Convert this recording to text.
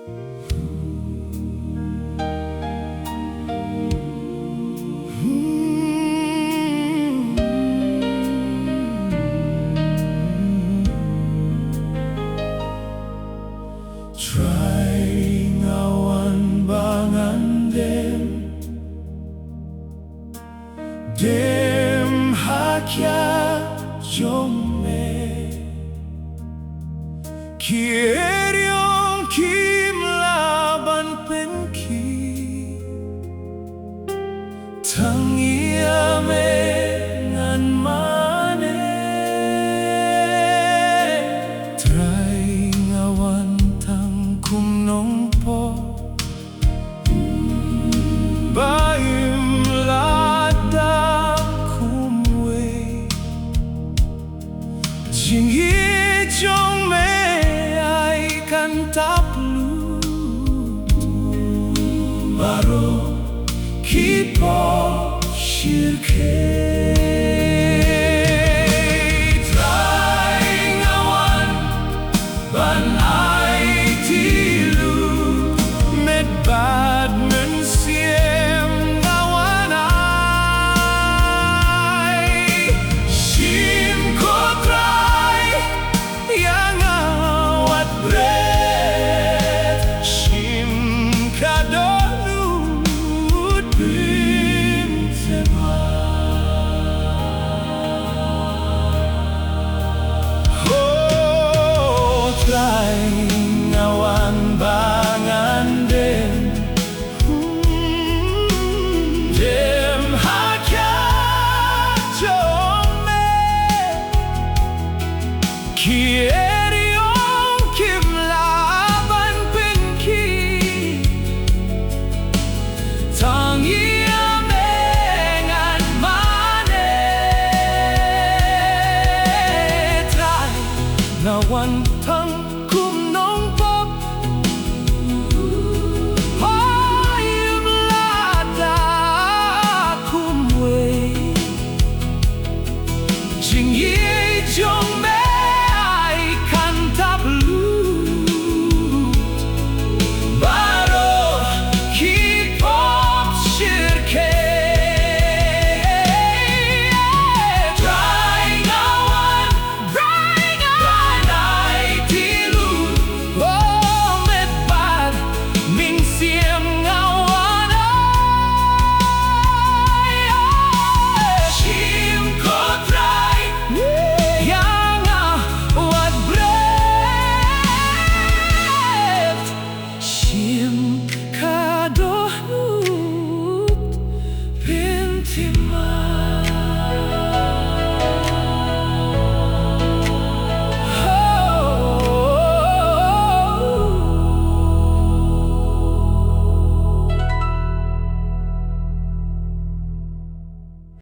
Trai ngawan bangan dem hakya jome kieryong kim laban penki tangiame ngan mane trai ngawan tang kum nongpo baim lada kumwe Jingi jong me ai kan taplu Maro kipo shirke Trai ngawan ban ai ti